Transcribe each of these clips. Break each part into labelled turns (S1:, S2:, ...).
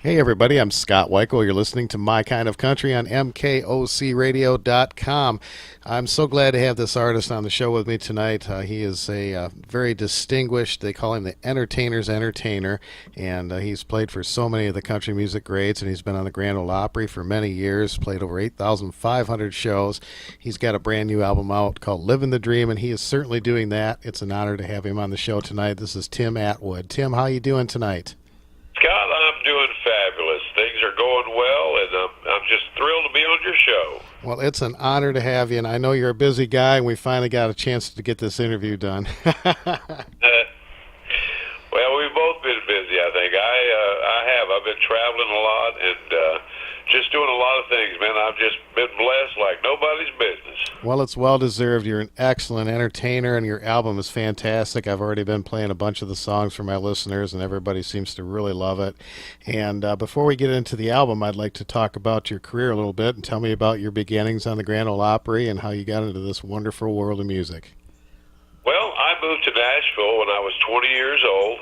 S1: Hey everybody, I'm Scott Weichel. You're listening to My Kind of Country on MKOCRadio.com. I'm so glad to have this artist on the show with me tonight. He is a very distinguished, they call him the entertainer's entertainer, and he's played for so many of the country music greats, and he's been on the Grand Ole Opry for many years, played over 8,500 shows. He's got a brand new album out called Livin the Dream, and he is certainly doing that. It's an honor to have him on the show tonight. This is Tim Atwood. Tim, how you doing tonight?
S2: Scott, I'm doing fabulous. Things are going well, and I'm just thrilled to be on your show.
S1: Well, it's an honor to have you, and I know you're a busy guy, and we finally got a chance to get this interview done.
S2: Well, we've both been busy, I think. I've been traveling a lot and just doing a lot of things, man. I've just been blessed like nobody's business.
S1: Well, it's well-deserved. You're an excellent entertainer, and your album is fantastic. I've already been playing a bunch of the songs for my listeners, and everybody seems to really love it. And before we get into the album, I'd like to talk about your career a little bit and tell me about your beginnings on the Grand Ole Opry and how you got into this wonderful world of music.
S2: Well, I moved to Nashville when I was 20 years old,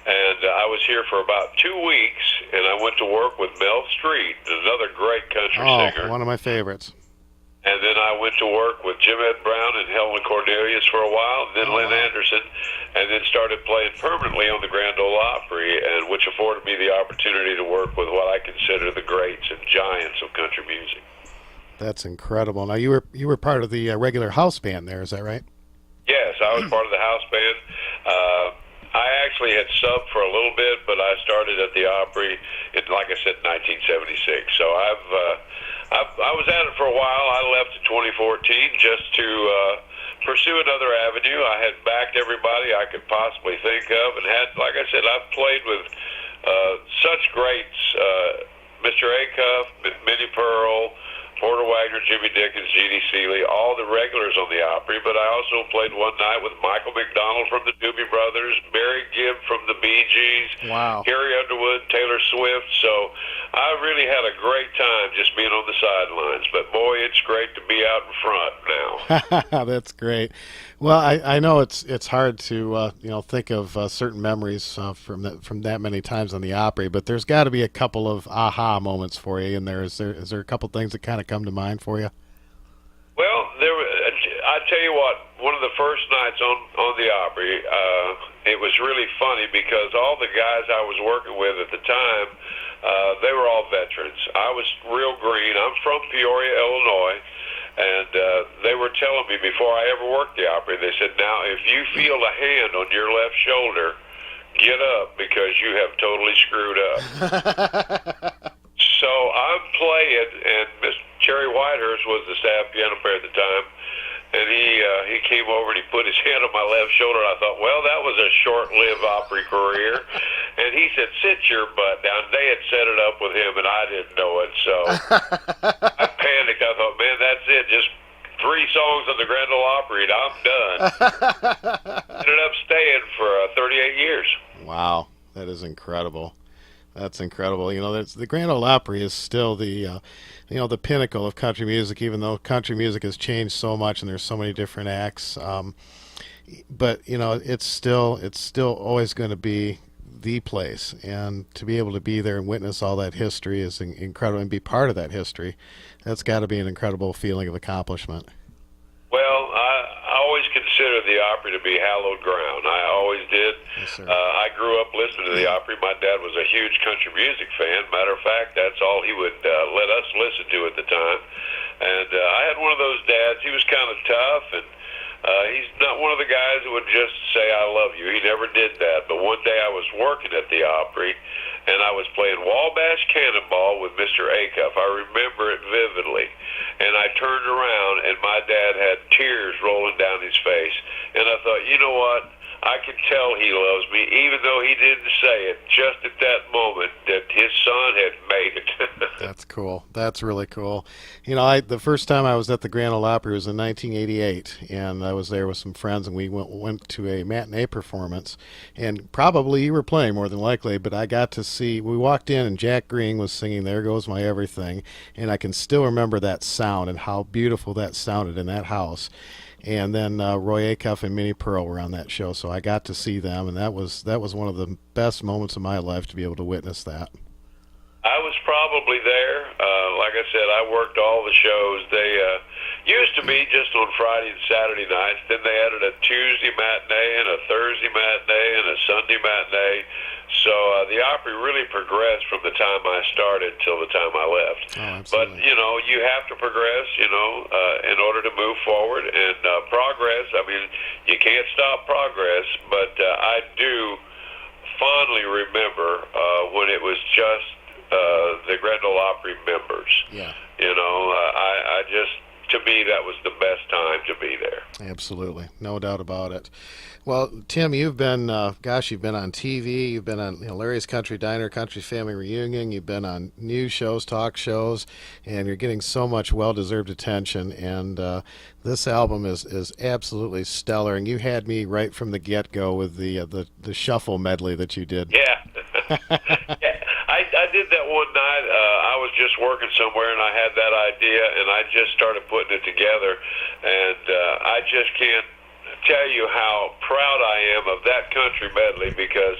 S2: and I was here for about 2 weeks, and I went to work with Mel Street, another great country singer.
S1: One of my favorites.
S2: And then I went to work with Jim Ed Brown and Helena Cornelius for a while, and then Lynn Anderson, and then started playing permanently on the Grand Ole Opry, and which afforded me the opportunity to work with what I consider the greats and giants of country music.
S1: That's incredible. Now, you were part of the regular house band there, is that right?
S2: Yes, I was part of the house band. I actually had subbed for a little bit, but I started at the Opry in, like I said, 1976. So I was at it for a while. I left in 2014 just to pursue another avenue. I had backed everybody I could possibly think of, and had, like I said, I've played with such greats, Mr. Acuff, Minnie Pearl, Porter Wagner, Jimmy Dickens, Jeannie Seeley, all the regulars on the Opry, but I also played one night with Michael McDonald from the Doobie Brothers, Barry Gibb from the Bee Gees,
S1: Wow.
S2: Carrie Underwood, Taylor Swift. So I really had a great time just being on the sidelines. But boy, it's great to be out in front now.
S1: That's great. Well, I know it's hard to think of certain memories from that many times on the Opry, but there's got to be a couple of aha moments for you in there. Is there a couple things that kind of come to mind for you?
S2: Well, I tell you what, one of the first nights on the Opry, it was really funny because all the guys I was working with at the time, they were all veterans. I was real green. I'm from Peoria, Illinois. And they were telling me before I ever worked the Opry, they said, now, if you feel a hand on your left shoulder, get up because you have totally screwed up. So I'm playing, and Miss Cherry Whitehurst was the staff piano player at the time, and he came over and he put his hand on my left shoulder, and I thought, well, that was a short-lived Opry career. And he said, sit your butt down. They had set it up with him, and I didn't know it. So I panicked. I thought, man, that's it. Just 3 songs on the Grand Ole Opry, and I'm done. Ended up staying for 38 years.
S1: Wow, that is incredible. That's incredible. The Grand Ole Opry is still the pinnacle of country music, even though country music has changed so much and there's so many different acts. But it's still always going to be the place, and to be able to be there and witness all that history is incredible, and be part of that history. That's got to be an incredible feeling of accomplishment.
S2: Well, I always consider the Opry to be hallowed ground. I always did.
S1: Yes, sir.
S2: I grew up listening to the Opry. My dad was a huge country music fan. Matter of fact, that's all he would let us listen to at the time. And I had one of those dads. He was kind of tough, and he's not one of the guys who would just say, I love you. He never did that. But one day I was working at the Opry, and I was playing Wabash Cannonball with Mr. Acuff. I remember it vividly. And I turned around, and my dad had tears rolling down his face. And I thought, you know what? I can tell he loves me, even though he didn't say it, just at that moment that his son had made it.
S1: That's cool. That's really cool. The first time I was at the Grand Ole Opry was in 1988, and I was there with some friends, and we went to a matinee performance. And probably you were playing more than likely, but I got to see. We walked in, and Jack Green was singing "There Goes My Everything," and I can still remember that sound and how beautiful that sounded in that house. And then Roy Acuff and Minnie Pearl were on that show, so I got to see them, and that was one of the best moments of my life to be able to witness that.
S2: probably there. Like I said, I worked all the shows. They used to be just on Friday and Saturday nights. Then they added a Tuesday matinee and a Thursday matinee and a Sunday matinee. So the Opry really progressed from the time I started till the time I left. But, you know, you have to progress, you know, in order to move forward. And progress, I mean, you can't stop progress. But I do fondly remember when it was just the Grand Ole Opry members.
S1: Yeah.
S2: You know, I just, to me, that was the best time to be there.
S1: Absolutely. No doubt about it. Well, Tim, you've been, you've been on TV. You've been on Larry's Country Diner, Country Family Reunion. You've been on news shows, talk shows, and you're getting so much well-deserved attention. And this album is absolutely stellar. And you had me right from the get-go with the shuffle medley that you did.
S2: Yeah. Yeah. I did that one night. I was just working somewhere, and I had that idea, and I just started putting it together. And I just can't tell you how proud I am of that country medley, because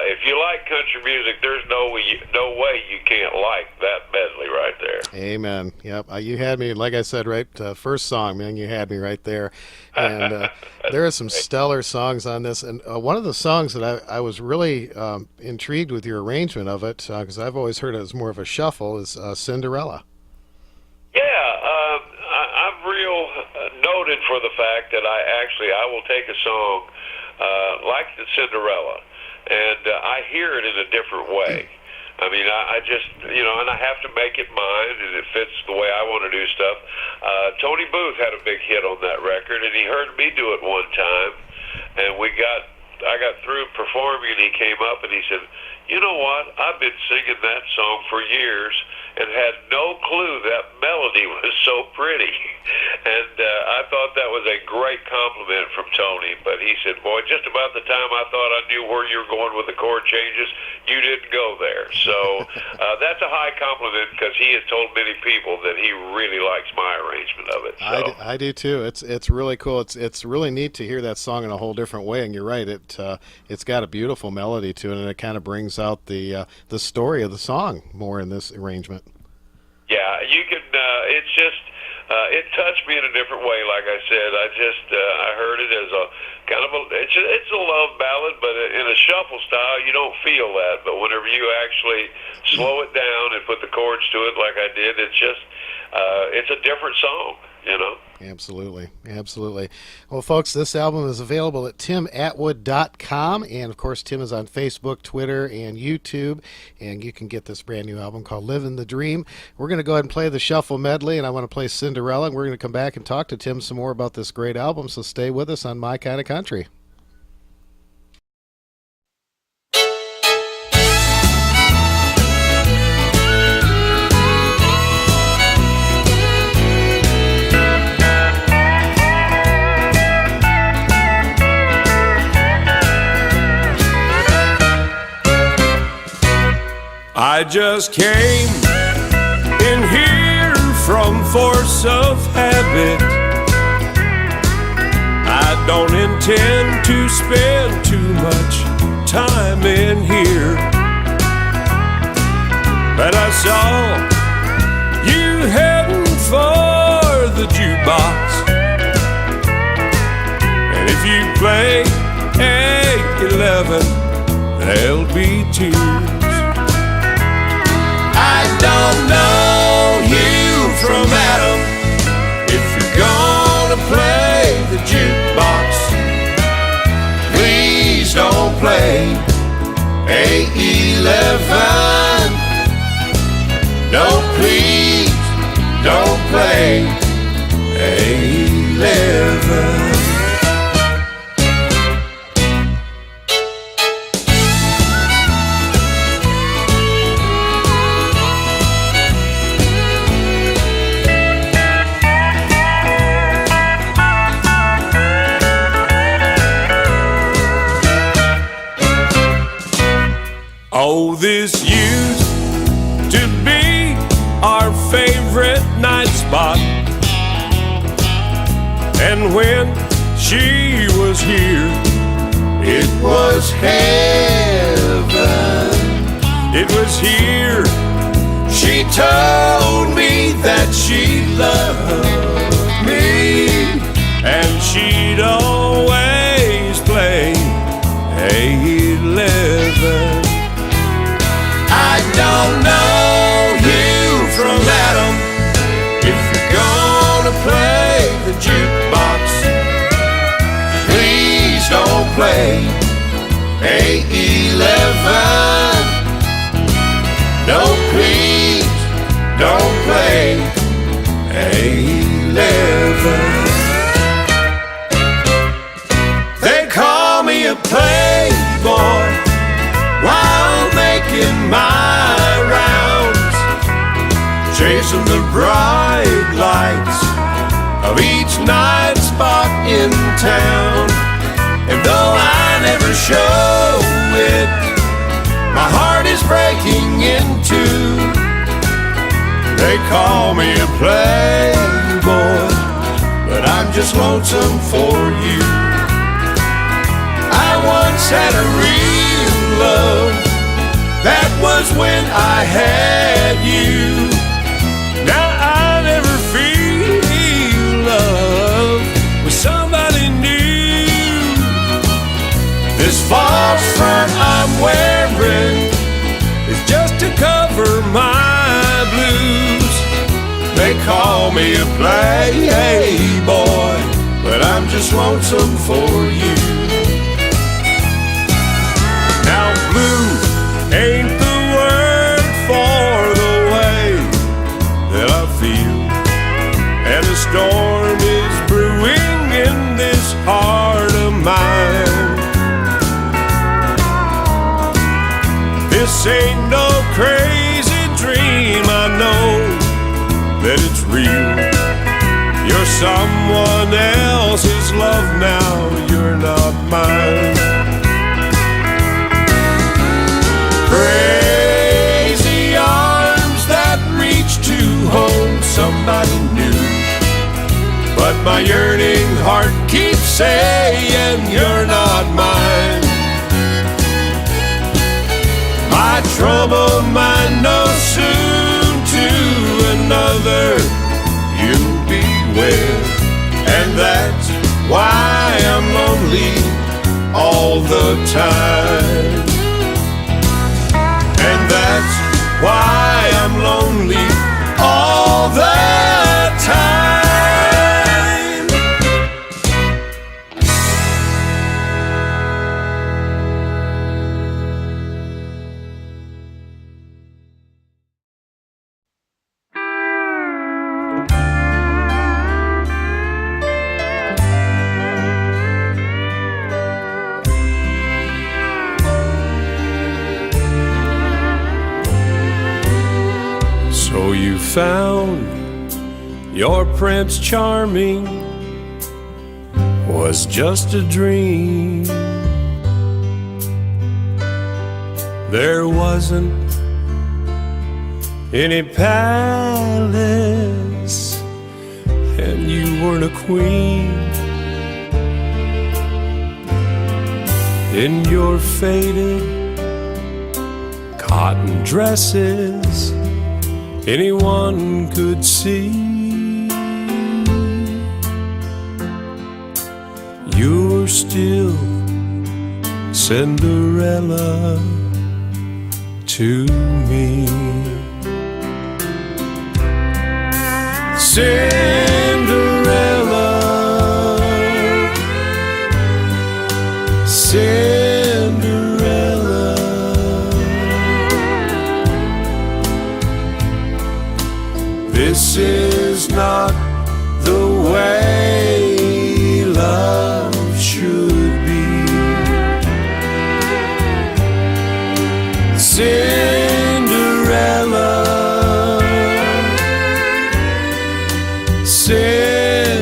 S2: if you like country music, there's no way you can't like that medley right there.
S1: Amen. Yep. You had me, like I said, right, first song, man, you had me right there. And there are some stellar songs on this. And one of the songs that I was really intrigued with your arrangement of it, because I've always heard it as more of a shuffle, is Cinderella.
S2: Yeah, I'm real noted for the fact that I will take a song like the Cinderella, and I hear it in a different way. I mean, I just, you know, and I have to make it mine, and it fits the way I want to do stuff. Tony Booth had a big hit on that record, and he heard me do it one time, and I got through performing, and he came up and he said, "You know what? I've been singing that song for years and had no clue that melody was so pretty." And I thought that was a great compliment from Tony. But he said, "Boy, just about the time I thought I knew where you were going with the chord changes, you didn't go there." So that's a high compliment, because he has told many people that he really likes my arrangement of it. So.
S1: I do too. It's really cool. It's really neat to hear that song in a whole different way. And you're right. It's got a beautiful melody to it, and it kind of brings out the story of the song more in this arrangement.
S2: Yeah, you can. It's just it touched me in a different way. Like I said, I heard it as a kind of it's a love ballad, but in a shuffle style, you don't feel that. But whenever you actually slow it down and put the chords to it, like I did, it's just it's a different song. You know.
S1: Absolutely. Absolutely. Well, folks, this album is available at timatwood.com. And, of course, Tim is on Facebook, Twitter, and YouTube. And you can get this brand new album called Livin' the Dream. We're going to go ahead and play the Shuffle Medley, and I want to play Cinderella. And we're going to come back and talk to Tim some more about this great album. So stay with us on My Kind of Country.
S3: I just came in here from force of habit. I don't intend to spend too much time in here, but I saw you heading for the jukebox, and if you play A11, there'll be tears. I don't know you from Adam. If you're gonna play the jukebox, please don't play A11. No, please don't play A11. Oh, this used to be our favorite night spot, and when she was here, it was heaven. It was here She told me that she loved me, and she'd always play hey Livin. I don't know you from Adam. If you're gonna play the jukebox, please don't play A11. No, please don't play A11. They call me a playboy while making my rounds, chasing the bright lights of each night spot in town. And though I never show it, my heart is breaking in two. They call me a playboy, but I'm just lonesome for you. I once had a real love, that was when I had you. Now I never feel love with somebody new. This false front I'm wearing is just to cover my blues. They call me a playboy, but I'm just lonesome for you. Now blue ain't the word for the way that I feel, and a storm is brewing in this heart of mine. This ain't no crazy dream, I know that it's real. You're someone else's love now, you're not mine. Crazy arms that reach to hold somebody new, but my yearning heart keeps saying you're not mine. My troubled mind knows soon to another you'll be with, and that's why I'm lonely all the time. And that's why I'm lonely all the time. So you found your Prince Charming was just a dream. There wasn't any palace, and you weren't a queen. In your faded cotton dresses, anyone could see you're still Cinderella to me. Cinderella, Cinderella, this is not the way love should be. Cinderella, Cinderella,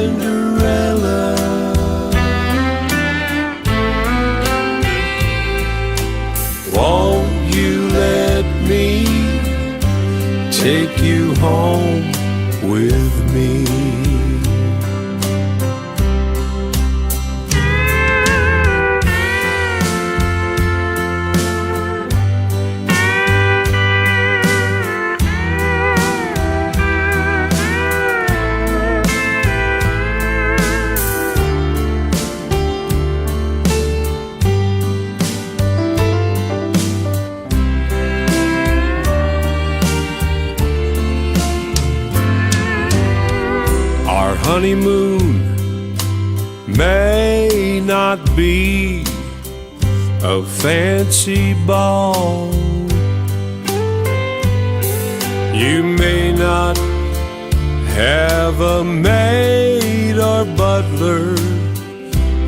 S3: won't you let me take you home with me? honeymoon may not be a fancy ball. You may not have a maid or butler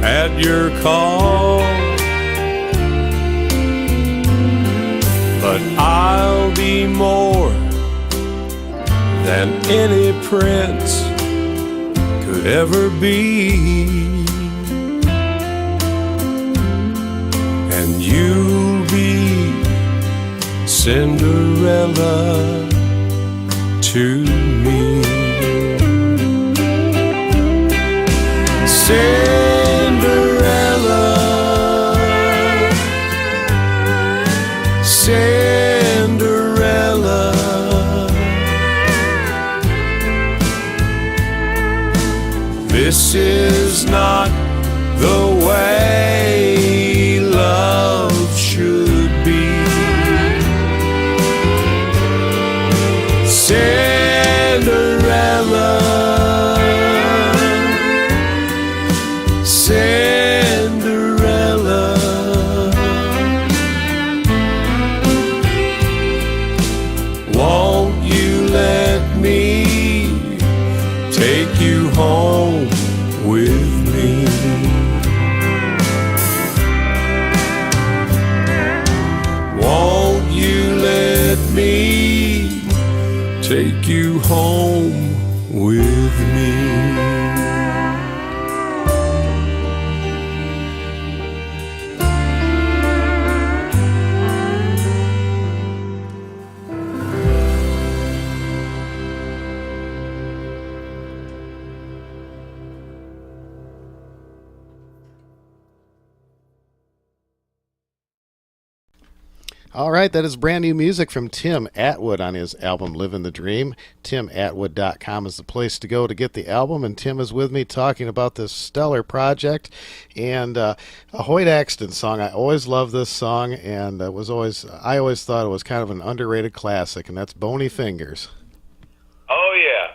S3: at your call, but I'll be more than any prince could ever be, and you'll be Cinderella to me. Cinderella, Cinderella, this is not the way love should be. Cinderella, Cinderella, won't you let me take you home with me? Won't you let me take you home with me?
S1: All right, that is brand new music from Tim Atwood on his album Livin the Dream. TimAtwood.com is the place to go to get the album, and Tim is with me talking about this stellar project and a Hoyt Axton song. I always loved this song, and I always thought it was kind of an underrated classic, and that's Bony Fingers.
S2: Oh, yeah.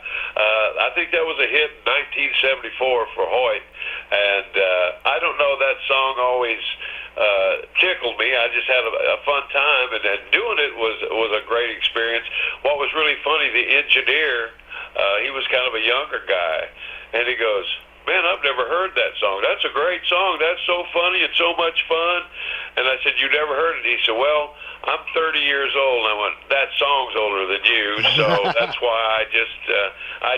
S2: I think that was a hit in 1974 for Hoyt, and I don't know, that song always tickled me. I just had a fun time, and doing it was a great experience. What was really funny, the engineer, he was kind of a younger guy, and he goes, "Man, I've never heard that song. That's a great song. That's so funny and so much fun." And I said, "You never heard it?" He said, "Well, I'm 30 years old." And I went, "That song's older than you." So that's why I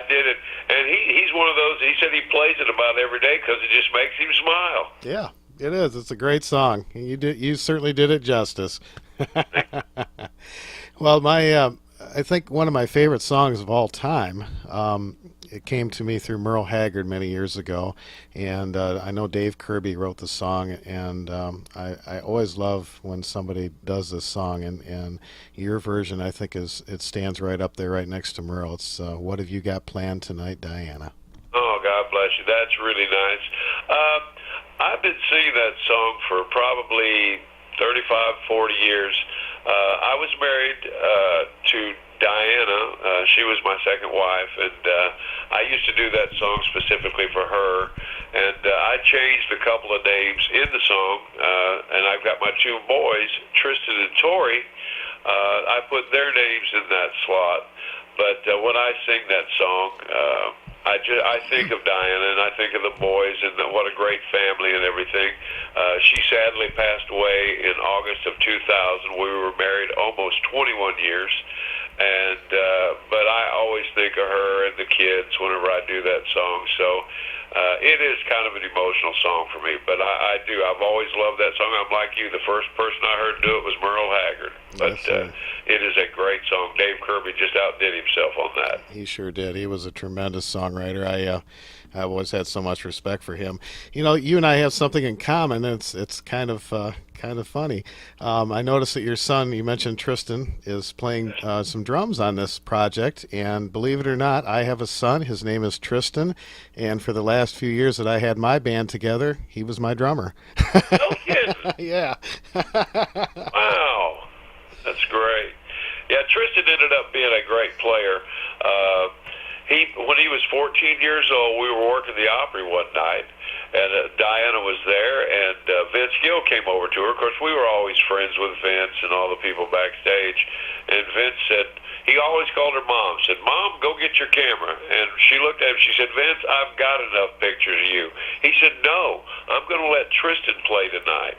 S2: did it. And he's one of those, he said he plays it about every day because it just makes him smile.
S1: Yeah, it is. It's a great song. You certainly did it justice. Well, I think one of my favorite songs of all time, it came to me through Merle Haggard many years ago, and I know Dave Kirby wrote the song, and I always love when somebody does this song, and your version, I think, it stands right up there, right next to Merle. It's "What Have You Got Planned Tonight, Diana?"
S2: Oh, God bless you. That's really nice. I've been singing that song for probably 35, 40 years. I was married to Diana. She was my second wife, and I used to do that song specifically for her. And I changed a couple of names in the song, and I've got my two boys, Tristan and Tori. I put their names in that slot. But when I sing that song, I think of Diana, and I think of the boys, and what a great family and everything. She sadly passed away in August of 2000. We were married almost 21 years, and but I always think of her and the kids whenever I do that song. So it is kind of an emotional song for me, but I do. I've always loved that song. I'm like you. The first person I heard do it was Merle Haggard, but it is a great song. Dave Kirby just outdid himself on that.
S1: He sure did. He was a tremendous songwriter. I've always had so much respect for him. You know, you and I have something in common. It's kind of funny. I noticed that your son, you mentioned Tristan, is playing some drums on this project, and believe it or not, I have a son. His name is Tristan, and for the last few years that I had my band together, he was my drummer.
S2: No kidding.
S1: Yeah.
S2: Wow, that's great. Yeah, Tristan ended up being a great player. when he was 14 years old, we were working the Opry one night, and Diana was there, and Vince Gill came over to her. Of course, we were always friends with Vince and all the people backstage, and Vince said, he always called her Mom, said, Mom, go get your camera. And she looked at him, she said, Vince, I've got enough pictures of you. He said, no, I'm going to let Tristan play tonight.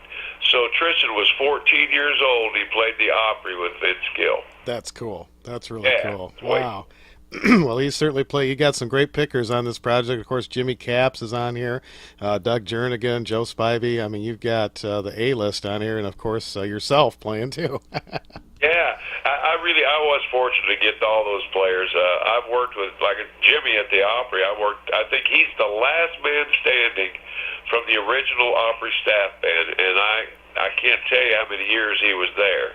S2: So Tristan was 14 years old. He played the Opry with Vince Gill.
S1: That's cool. That's really cool.
S2: Wait.
S1: Wow. Well, he certainly played. You got some great pickers on this project. Of course, Jimmy Capps is on here, Doug Jernigan, Joe Spivey. I mean, you've got the A-list on here, and of course yourself playing too.
S2: Yeah, I was fortunate to get all those players. I've worked with like Jimmy at the Opry. I think he's the last man standing from the original Opry staff band, and I can't tell you how many years he was there.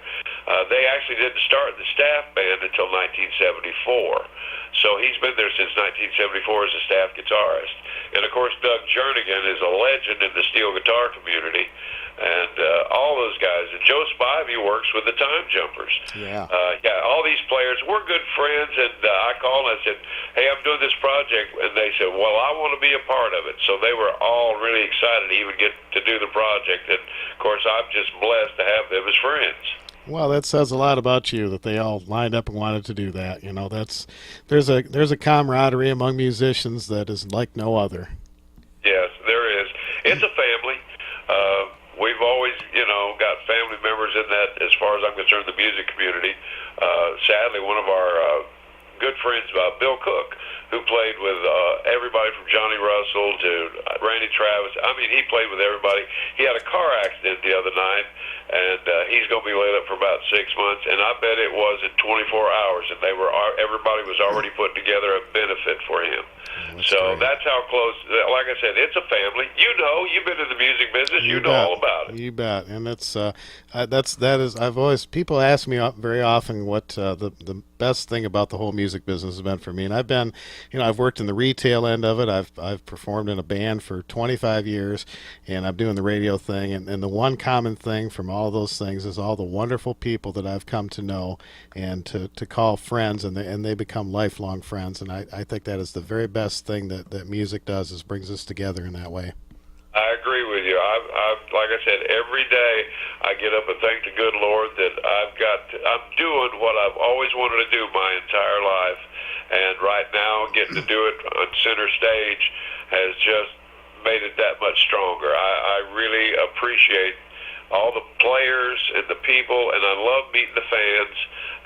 S2: They actually didn't start the staff band until 1974. So he's been there since 1974 as a staff guitarist. And of course, Doug Jernigan is a legend in the steel guitar community. And all those guys. And Joe Spivey works with the Time Jumpers.
S1: Yeah.
S2: All these players. We're good friends. And I called and I said, hey, I'm doing this project. And they said, well, I want to be a part of it. So they were all really excited to even get to do the project. And, of course, I'm just blessed to have them as friends.
S1: Well, that says a lot about you that they all lined up and wanted to do that. You know, there's a camaraderie among musicians that is like no other.
S2: Yes, there is. It's a family. We've always, got family members in that, as far as I'm concerned, the music community. Sadly, one of our good friends, Bill Cook, who played with everybody from Johnny Russell to Randy Travis. I mean, he played with everybody. He had a car accident the other night, and he's going to be laid up for about 6 months. And I bet it was in 24 hours, and everybody was already putting together a benefit for him. So that's how close. Like I said, it's a family. You've been in the music business. You know all about it.
S1: You bet. And that is. I've always, people ask me very often what the best thing about the whole music business has been for me. And I've been, I've worked in the retail end of it. I've performed in a band for 25 years, and I'm doing the radio thing. And the one common thing from all those things is all the wonderful people that I've come to know and to call friends, and they become lifelong friends. And I think that is the very best thing that music does, is brings us together in that way.
S2: I agree with you. I've like I said, every day I get up and thank the good Lord that I'm doing what I've always wanted to do my entire life, and right now getting to do it on center stage has just made it that much stronger. I really appreciate all the players and the people, and I love meeting the fans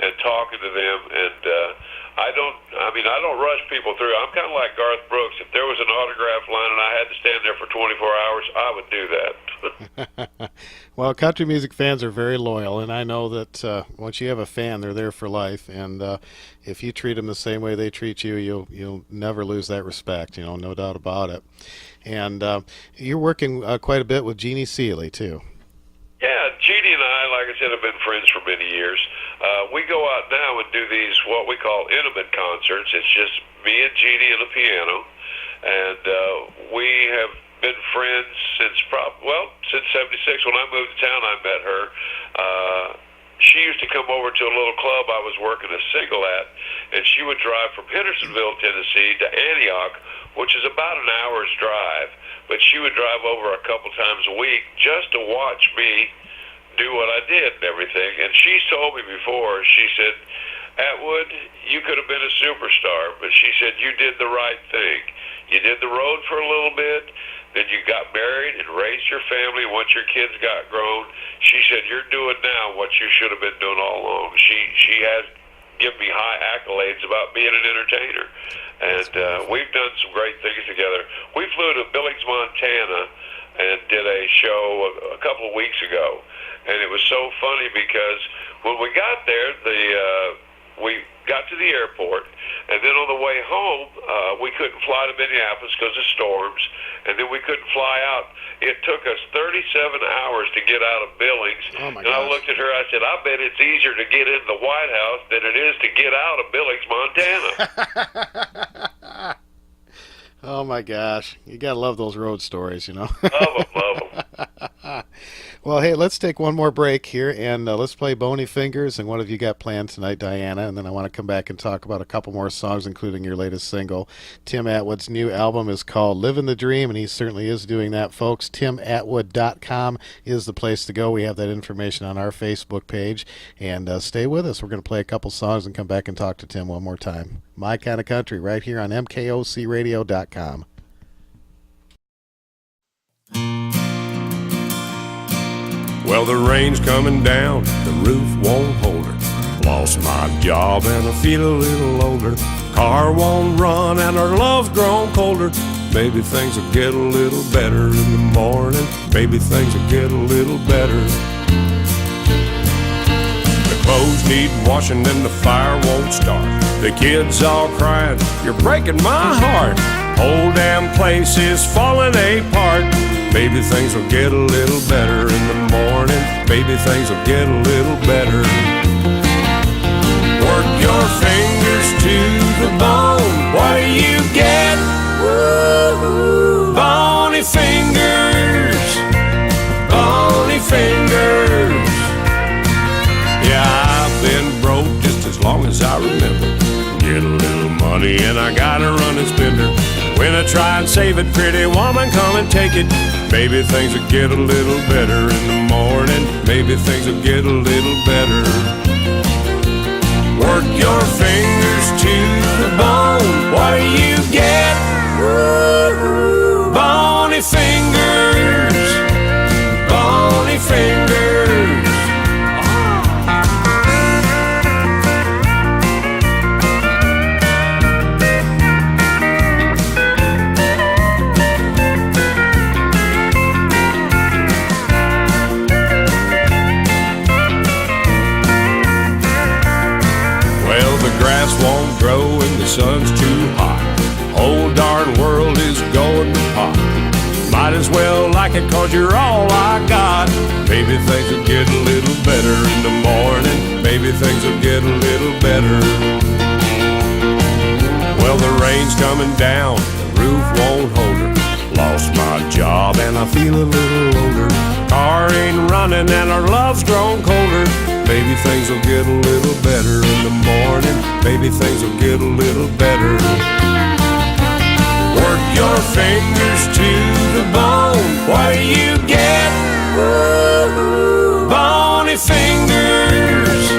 S2: and talking to them, and I don't rush people through. I'm kind of like Garth Brooks. If there was an autograph line and I had to stand there for 24 hours, I would do that.
S1: Well, country music fans are very loyal, and I know that once you have a fan, they're there for life. And if you treat them the same way they treat you, you'll never lose that respect. No doubt about it. And you're working quite a bit with Jeannie Seely too.
S2: Yeah, Jeannie and I, like I said, have been friends for many years. We go out now and do these, what we call intimate concerts. It's just me and Jeannie and a piano. And we have been friends since 76. When I moved to town, I met her. She used to come over to a little club I was working a single at, and she would drive from Hendersonville, Tennessee to Antioch, which is about an hour's drive. But she would drive over a couple times a week just to watch me do what I did and everything. And she told me before, she said, Atwood, you could have been a superstar, but she said you did the right thing. You did the road for a little bit, then you got married and raised your family. Once your kids got grown, she said, you're doing now what you should have been doing all along. She has given me high accolades about being an entertainer. And we've done some great things together. We flew to Billings, Montana, and did a show a couple of weeks ago. And it was so funny because when we got there, we got to the airport, and then on the way home, we couldn't fly to Minneapolis because of storms, and then we couldn't fly out. It took us 37 hours to get out of Billings.
S1: Oh my
S2: and I
S1: gosh.
S2: looked at her, I said, I bet it's easier to get in the White House than it is to get out of Billings, Montana.
S1: Oh my gosh, you gotta love those road stories,
S2: Love them, love them.
S1: Well, hey, let's take one more break here and let's play Bony Fingers. And what have you got planned tonight, Diana? And then I want to come back and talk about a couple more songs, including your latest single. Tim Atwood's new album is called Livin' the Dream, and he certainly is doing that, folks. TimAtwood.com is the place to go. We have that information on our Facebook page. And stay with us. We're going to play a couple songs and come back and talk to Tim one more time. My Kind of Country right here on MKOCRadio.com.
S3: Well, the rain's coming down, the roof won't hold her. Lost my job and I feel a little older. Car won't run and our love's grown colder. Maybe things will get a little better in the morning. Maybe things will get a little better. The clothes need washing and the fire won't start. The kids all crying, you're breaking my heart. Whole damn place is falling apart. Maybe things will get a little better in the morning. Maybe things will get a little better. Work your fingers to the bone. What do you get? Woo-hoo. Bony fingers. Bony fingers. Yeah, I've been broke just as long as I remember. Get a little money and I gotta run and spend her. When I try and save it, pretty woman, come and take it. Maybe things will get a little better in the morning. Maybe things will get a little better. Work your fingers to the bone. What do you get? Woo-hoo. Bony fingers. Bony fingers. Won't grow and the sun's too hot. Whole darn world is going to pot. Might as well like it cause you're all I got. Maybe things will get a little better in the morning. Maybe things will get a little better. Well, the rain's coming down, the roof won't hold her. Lost my job and I feel a little older. Car ain't running and our love's grown colder. Maybe things will get a little better in the morning. Maybe things will get a little better. Work your fingers to the bone. What do you get? Woo-hoo. Bony fingers.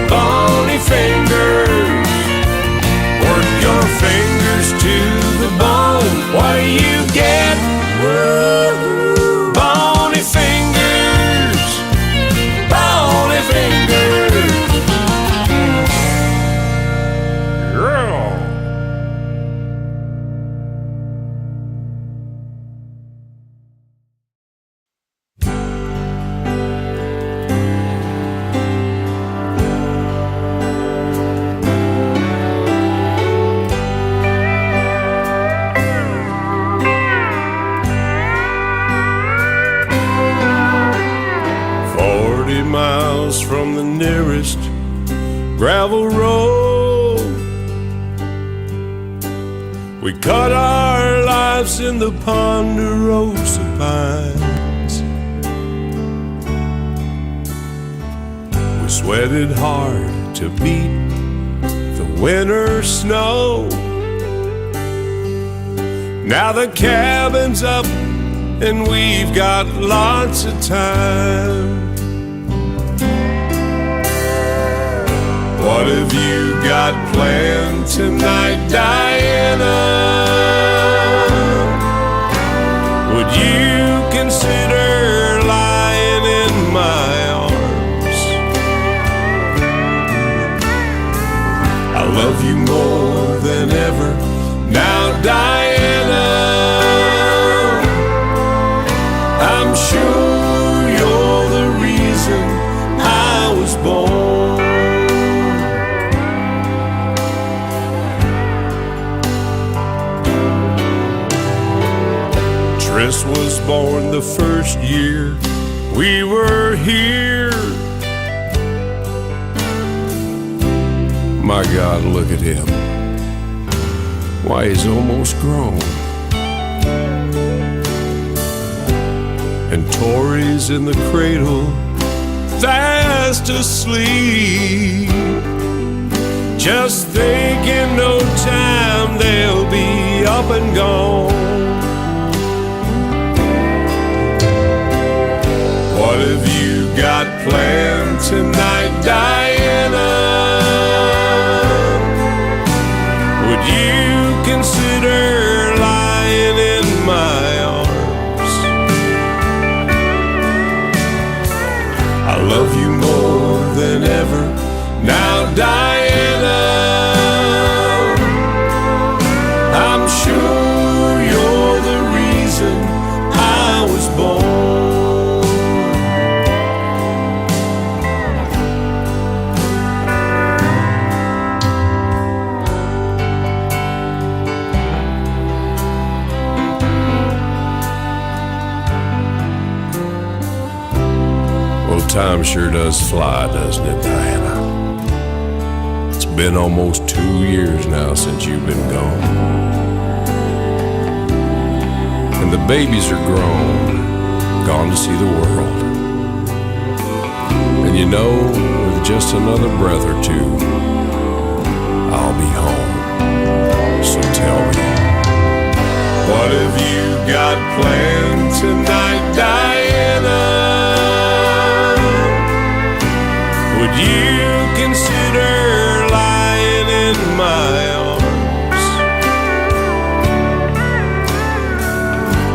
S3: Bony fingers. Work your fingers to the bone. What do you get? Woo-hoo. Bony fingers. Bony fingers. Yeah. 40 miles from the nearest gravel road. We cut our lives in the ponderosa pines. We sweated hard to beat the winter snow. Now the cabin's up and we've got lots of time. What have you got planned tonight, Diana? Would you consider lying in my arms? I love you more than ever now, Diana. I'm sure you're the reason I was born. Tris was born the first year we were here. My God, look at him. Why, he's almost grown. and Tori's in the cradle, fast asleep. Just think in no time they'll be up and gone. What have you got planned tonight, Diana? Would you consider lying in my arms? I love you more than ever now, Diana. I'm sure you're the reason I was born. Time sure does fly, doesn't it, Diana? It's been almost 2 years now since you've been gone. And the babies are grown, gone to see the world. And you know, with just another breath or two, I'll be home. So tell me, what have you got planned tonight, Diana? Would you consider lying in my arms?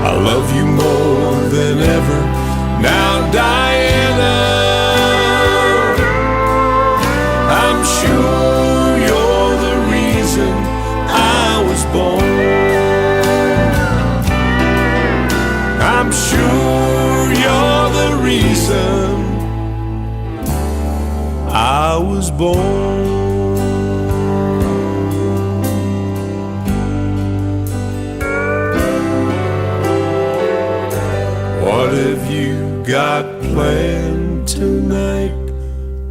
S3: I love you more than ever now, Diana. I'm sure you're the reason I was born. I'm sure you're the reason I was born. What have you got planned tonight,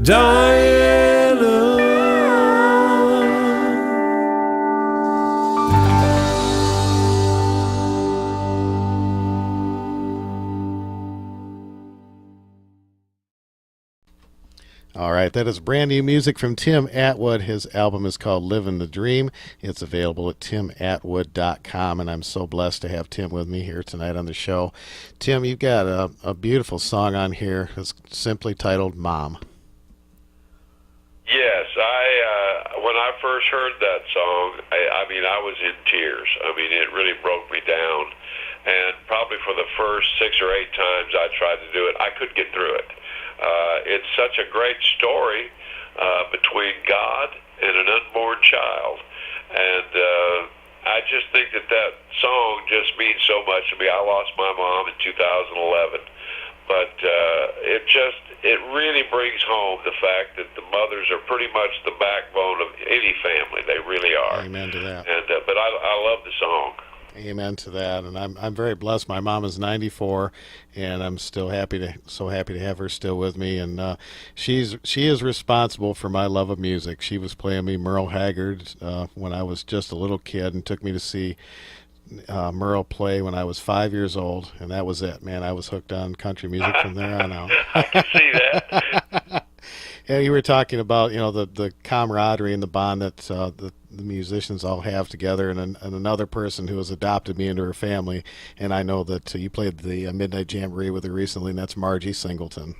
S3: Diana?
S1: All right, that is brand new music from Tim Atwood. His album is called Livin the Dream. It's available at timatwood.com, and I'm so blessed to have Tim with me here tonight on the show. Tim, you've got a beautiful song on here. It's simply titled Mom.
S2: Yes, when I first heard that song, I was in tears. It really broke me down. And probably for the first 6 or 8 times I tried to do it, I couldn't get through it. It's such a great story between God and an unborn child. And I just think that song just means so much to me. I lost my mom in 2011. But it really brings home the fact that the mothers are pretty much the backbone of any family. They really are.
S1: Amen to that.
S2: And but I love the song.
S1: Amen to that, and I'm very blessed. My mom is 94, and I'm still so happy to have her still with me. And she is responsible for my love of music. She was playing me Merle Haggard when I was just a little kid, and took me to see Merle play when I was 5 years old, and that was it. Man, I was hooked on country music from there on out.
S2: I can see that.
S1: Yeah, you were talking about the camaraderie and the bond that the musicians all have together, and another person who has adopted me into her family. And I know that you played the Midnight Jamboree with her recently, and that's Margie Singleton.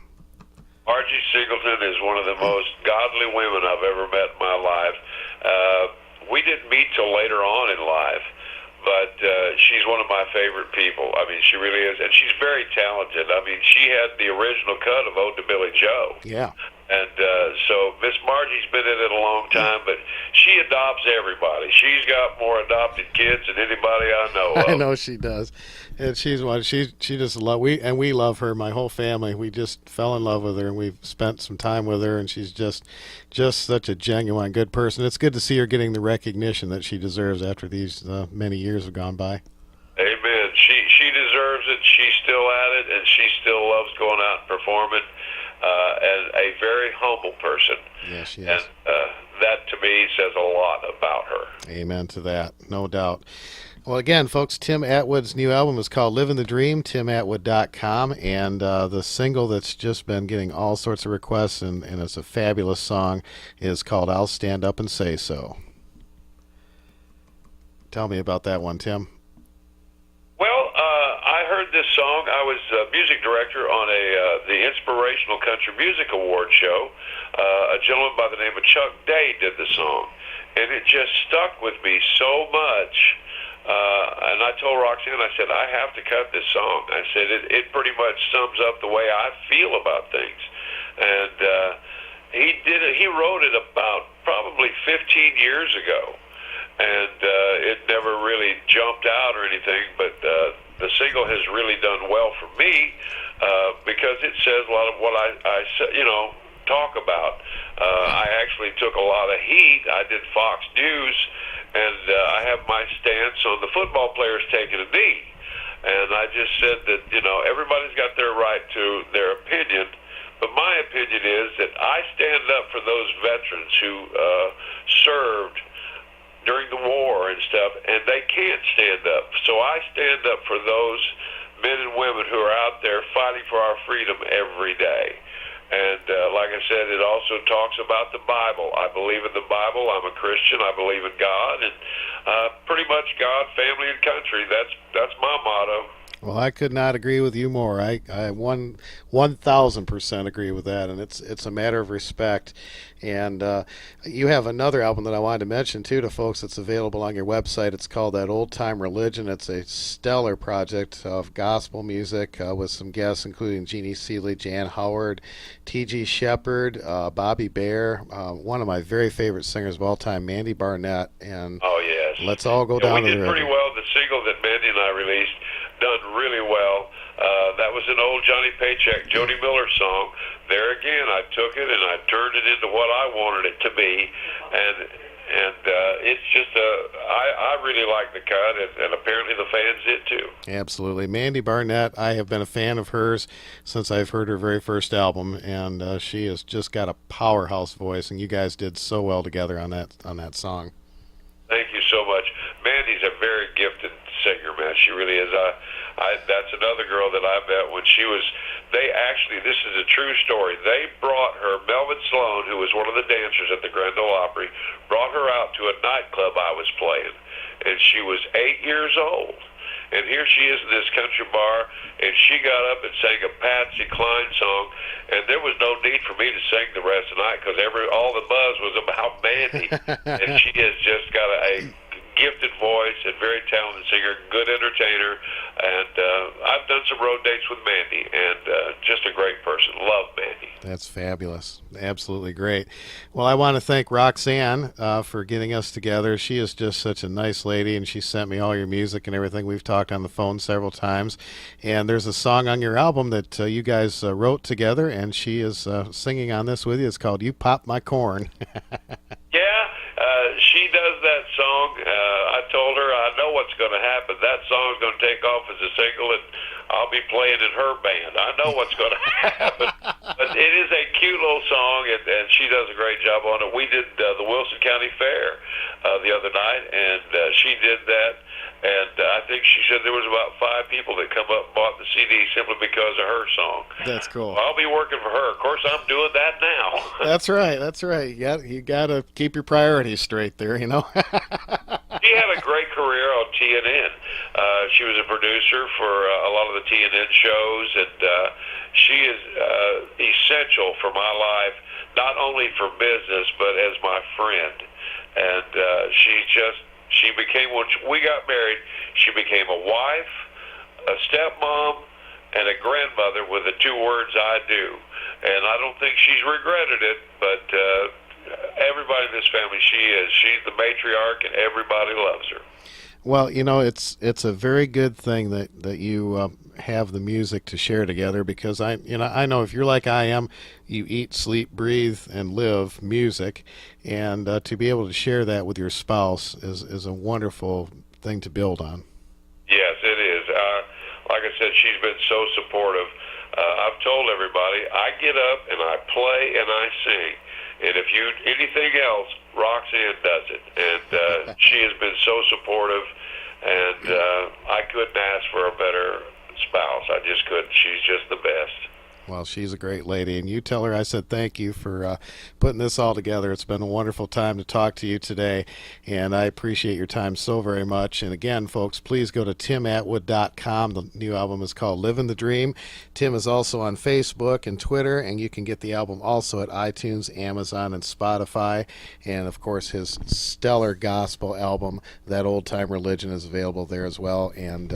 S2: Margie Singleton is one of the most godly women I've ever met in my life. We didn't meet till later on in life, but she's one of my favorite people. She really is, and she's very talented. She had the original cut of Ode to Billy Joe.
S1: Yeah.
S2: And so Miss Margie's been in it a long time, but she adopts everybody. She's got more adopted kids than anybody I know of.
S1: I know she does, and she's one. She just we love her. My whole family, we just fell in love with her, and we've spent some time with her. And she's just such a genuine good person. It's good to see her getting the recognition that she deserves after these many years have gone by.
S2: Amen. She deserves it. She's still at it, and she still loves going out and performing. And a very humble person.
S1: Yes, she is.
S2: And that, to me, says a lot about her.
S1: Amen to that, no doubt. Well, again, folks, Tim Atwood's new album is called Livin' the Dream, timatwood.com, and the single that's just been getting all sorts of requests, and it's a fabulous song, is called I'll Stand Up and Say So. Tell me about that one, Tim.
S2: Well, I heard this song. I was music director on the Inspirational Country Music Award show. A gentleman by the name of Chuck Day did the song, and it just stuck with me so much. And I told Roxanne, I said, I have to cut this song. I said, it pretty much sums up the way I feel about things. And he did it. He wrote it about probably 15 years ago. And it never really jumped out or anything, but the single has really done well for me because it says a lot of what I talk about. I actually took a lot of heat. I did Fox News, and I have my stance on the football players taking a knee. And I just said that, everybody's got their right to their opinion, but my opinion is that I stand up for those veterans who served during the war and stuff, and they can't stand up. So I stand up for those men and women who are out there fighting for our freedom every day. And like I said, it also talks about the Bible. I believe in the Bible. I'm a Christian. I believe in God, and pretty much God, family, and country. That's my motto.
S1: Well, I could not agree with you more. I 1,000% agree with that, and it's a matter of respect. And you have another album that I wanted to mention too to folks. That's available on your website. It's called That Old Time Religion. It's a stellar project of gospel music with some guests, including Jeannie Seeley, Jan Howard, T.G. Shepherd, Bobby Bear, one of my very favorite singers of all time, Mandy Barnett. And
S2: oh yes,
S1: let's all go down to the river.
S2: We did pretty well. The single that Mandy and I released done really well. That was an old Johnny Paycheck, Jody Miller song. There again, I took it and I turned it into what I wanted it to be, and it's just I really like the cut, and apparently the fans did too.
S1: Absolutely, Mandy Barnett. I have been a fan of hers since I've heard her very first album, and she has just got a powerhouse voice. And you guys did so well together on that song.
S2: Thank you so much. Mandy's a very gifted singer, man. She really is. That's another girl that I met when she was. They actually, this is a true story. They brought her, Melvin Sloan, who was one of the dancers at the Grand Ole Opry, brought her out to a nightclub I was playing, and she was 8 years old. And here she is in this country bar, and she got up and sang a Patsy Cline song, and there was no need for me to sing the rest of the night because all the buzz was about Mandy. And she has just got a gifted voice and very talented singer, good entertainer, and I've done some road dates with Mandy, and just a great person. Love Mandy.
S1: That's fabulous. Absolutely great. Well, I want to thank Roxanne for getting us together. She is just such a nice lady, and she sent me all your music and everything. We've talked on the phone several times, and there's a song on your album that you guys wrote together, and she is singing on this with you. It's called You Pop My Corn.
S2: Yeah, she does that song. I told her I know what's going to happen. That song's going to take off as a single, and I'll be playing in her band. I know what's going to happen. But it is a cute little song, and she does a great job on it. We did the Wilson County Fair the other night, and she did that. And I think she said there was about 5 people that come up and bought the CD simply because of her song.
S1: That's cool.
S2: I'll be working for her. Of course, I'm doing that now.
S1: That's right. That's right. You got to keep your priorities straight there, you know.
S2: She had a great career on TNN. She was a producer for a lot of the TNN shows, and she is essential for my life, not only for business, but as my friend. And she became, when we got married, she became a wife, a stepmom, and a grandmother with the 2 words I do. And I don't think she's regretted it, but everybody in this family, she's the matriarch, and everybody loves her.
S1: Well, you know, it's a very good thing that you have the music to share together, because I know if you're like I am, you eat, sleep, breathe, and live music, and to be able to share that with your spouse is a wonderful thing to build on.
S2: Yes, it is. Like I said, she's been so supportive. I've told everybody, I get up and I play and I sing. And if anything else, Roxanne does it. And she has been so supportive. and I couldn't ask for a better spouse. I just couldn't. She's just the best.
S1: Well, she's a great lady, and you tell her I said thank you for putting this all together. It's been a wonderful time to talk to you today, and I appreciate your time so very much. And again, folks, please go to timatwood.com. The new album is called Livin the Dream. Tim is also on Facebook and Twitter, and you can get the album also at iTunes, Amazon, and Spotify. And, of course, his stellar gospel album, That Old Time Religion, is available there as well. And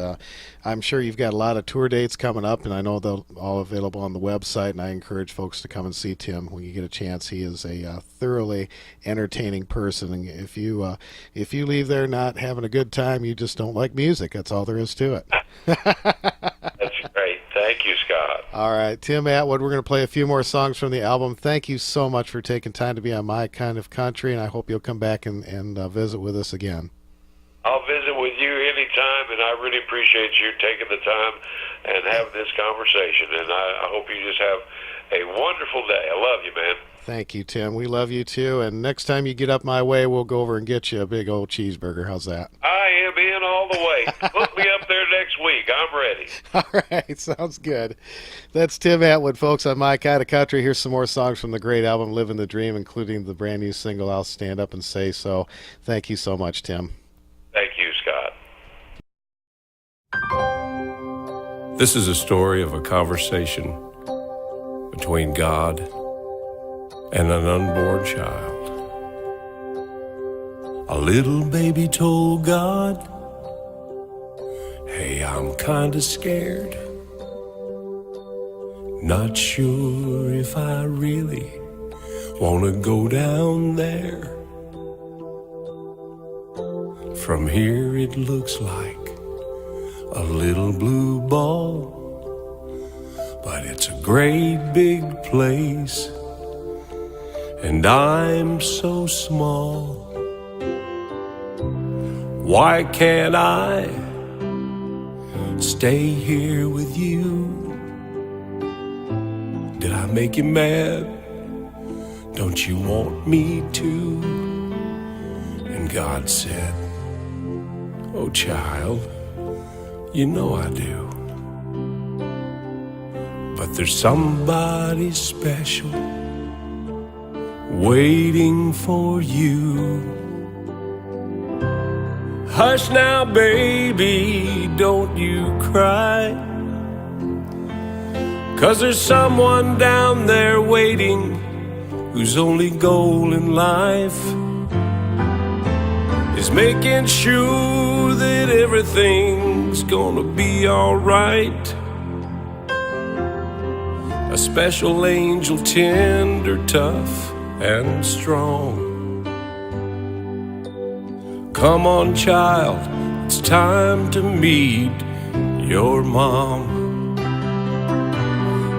S1: I'm sure you've got a lot of tour dates coming up, and I know they're all available on the website, and I encourage folks to come and see Tim when you get a chance. He is a thoroughly entertaining person, and if you leave there not having a good time, you just don't like music. That's all there is to it.
S2: That's great. Thank you, Scott.
S1: All right, Tim Atwood, we're going to play a few more songs from the album. Thank you so much for taking time to be on My Kind of Country, and I hope you'll come back and visit with us again.
S2: I'll visit with you anytime, and I really appreciate you taking the time and having this conversation. And I hope you just have a wonderful day. I love you, man.
S1: Thank you, Tim. We love you, too. And next time you get up my way, we'll go over and get you a big old cheeseburger. How's that?
S2: I am in all the way. Put me up there next week. I'm ready.
S1: All right. Sounds good. That's Tim Atwood, folks, on My Kind of Country. Here's some more songs from the great album, Livin the Dream, including the brand new single, I'll Stand Up and Say So. Thank you so much, Tim.
S2: Thank you, Scott.
S3: This is a story of a conversation between God and an unborn child. A little baby told God, "Hey, I'm kinda scared. Not sure if I really wanna go down there. From here it looks like a little blue ball, but it's a great big place, and I'm so small. Why can't I stay here with you? Did I make you mad? Don't you want me to?" And God said, "Oh, child, you know I do. But there's somebody special waiting for you. Hush now, baby, don't you cry, 'cause there's someone down there waiting whose only goal in life is making sure that everything's gonna be alright. A special angel, tender, tough, and strong. Come on, child, it's time to meet your mom.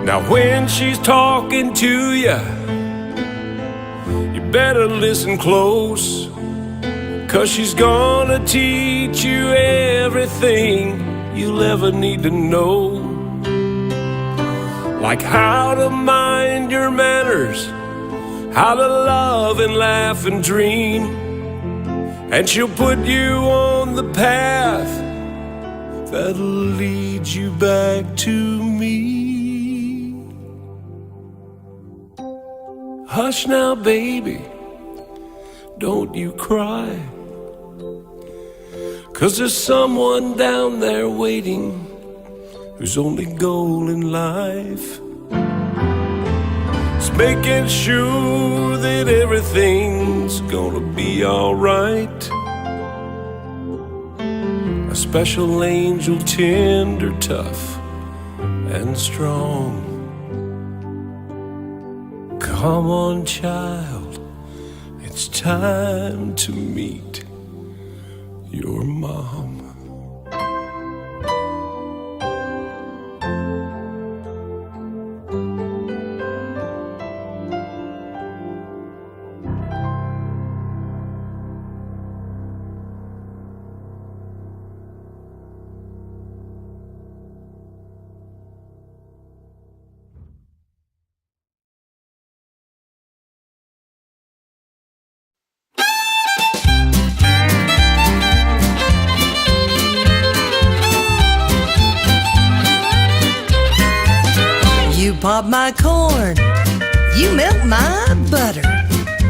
S3: Now when she's talking to you, you better listen close, 'cause she's gonna teach you everything you'll ever need to know. Like how to mind your manners, how to love and laugh and dream. And she'll put you on the path that'll lead you back to me. Hush now, baby, don't you cry, 'cause there's someone down there waiting whose only goal in life is making sure that everything's gonna be alright. A special angel, tender, tough, and strong. Come on, child, it's time to meet your mom.
S4: pop my corn, you melt my butter.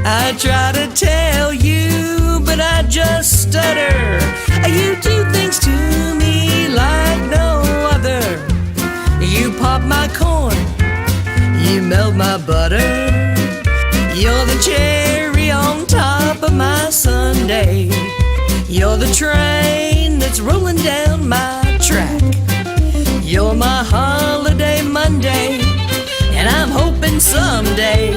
S4: I try to tell you, but I just stutter. You do things to me like no other. You pop my corn, you melt my butter. You're the cherry on top of my sundae. You're the train that's rolling down my track. You're my holiday Monday, and I'm hoping someday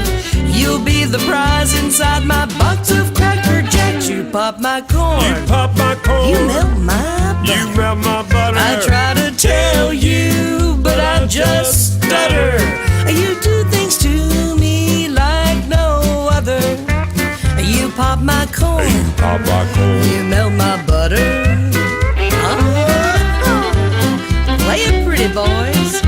S4: you'll be the prize inside my box of Cracker Jacks. You pop my corn,
S3: You pop my corn,
S4: you melt my butter.
S3: you melt my butter.
S4: I try to tell you, but I just stutter. You do things to me like no other. You pop my corn,
S3: You pop my corn.
S4: you melt my butter. Oh, play it pretty, boys.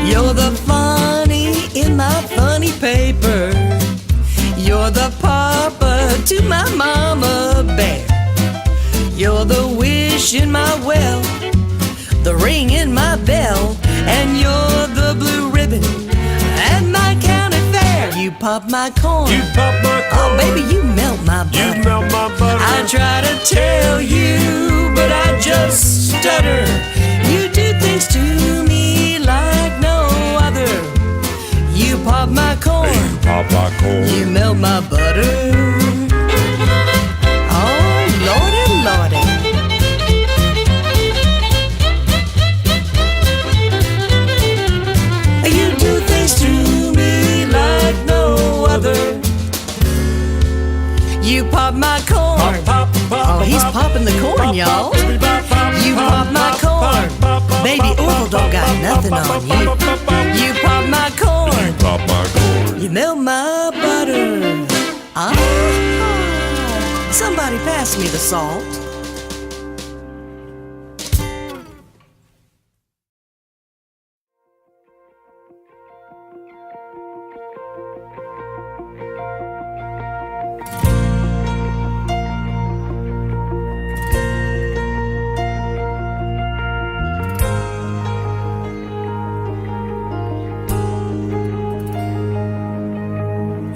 S4: You're the funny in my funny paper. You're the papa to my mama bear. You're the wish in my well, the ring in my bell, and you're the blue ribbon at my county fair. You pop my corn,
S3: You pop my corn.
S4: oh baby, you melt my butter.
S3: You melt my butter.
S4: I try to tell you, but I just stutter. You do things to me like no other. You pop my corn,
S3: You pop my corn.
S4: you melt my butter. Oh, lordy, lordy. You do things to me like no other. You pop my corn. Oh, he's popping the corn, y'all. You pop my corn. Baby Orville don't got nothing on you. You pop my corn.
S3: Pop my corn.
S4: You melt my butter. Ah, somebody pass me the salt.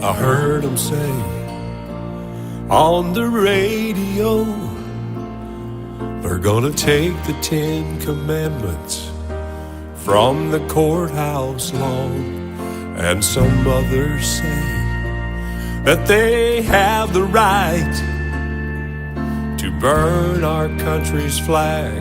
S3: I heard him say on the radio, they're gonna take the 10 Commandments from the courthouse lawn. And some others say that they have the right to burn our country's flag.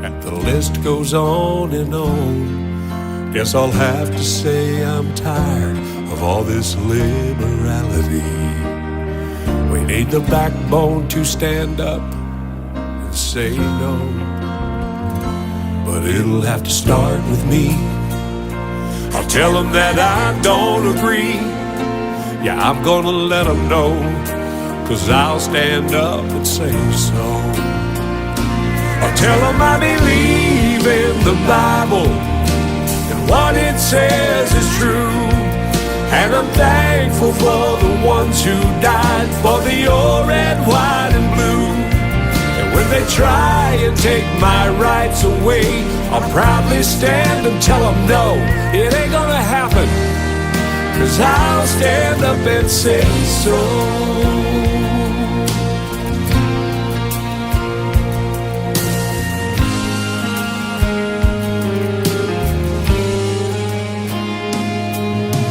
S3: And the list goes on and on. Guess I'll have to say I'm tired of all this liberality. We need the backbone to stand up and say no. But it'll have to start with me. I'll tell them that I don't agree. Yeah, I'm gonna let them know, 'cause I'll stand up and say so. I'll tell them I believe in the Bible, what it says is true, and I'm thankful for the ones who died for the old, red, white, and blue. And when they try and take my rights away, I'll proudly stand and tell them no, it ain't gonna happen, 'cause I'll stand up and say so.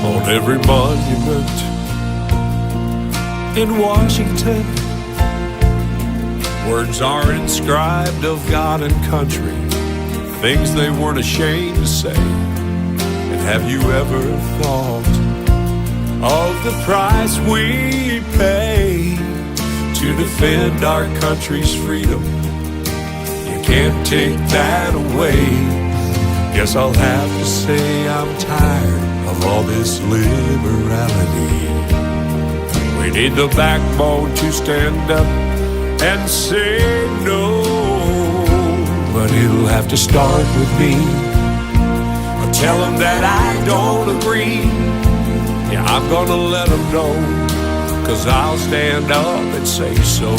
S3: On every monument in Washington, words are inscribed of God and country, things they weren't ashamed to say. And have you ever thought of the price we pay to defend our country's freedom? You can't take that away. Guess I'll have to say I'm tired of all this liberality. We need the backbone to stand up and say no. But it'll have to start with me. I'll tell them that I don't agree. Yeah, I'm gonna let them know, 'cause I'll stand up and say so.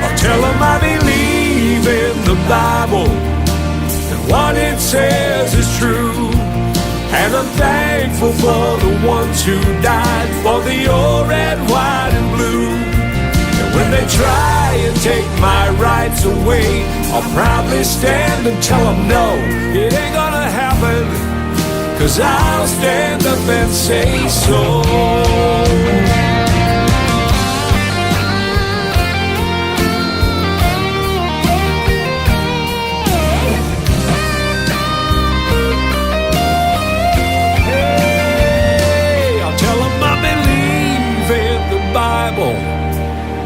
S3: I'll tell them I believe in the Bible, and what it says is true. And I'm thankful for the ones who died for the old red, white, and blue. And when they try and take my rights away, I'll proudly stand and tell them no, it ain't gonna happen, 'cause I'll stand up and say so.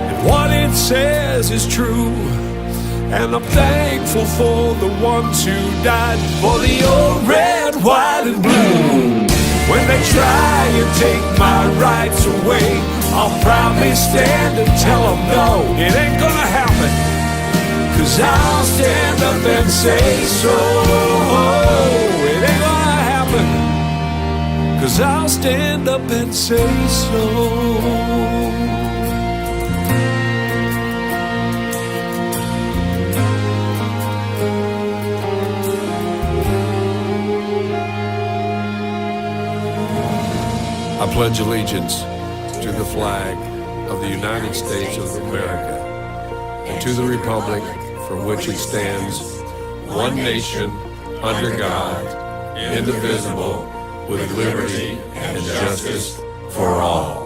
S3: And what it says is true. And I'm thankful for the ones who died for the old red, white, and blue. When they try and take my rights away, I'll proudly stand and tell them no, it ain't gonna happen, 'cause I'll stand up and say so. It ain't gonna happen, 'cause I'll stand up and say so. I pledge allegiance to the flag of the United States of America and to the republic for which it stands, one nation, under God, indivisible, with liberty and justice for all.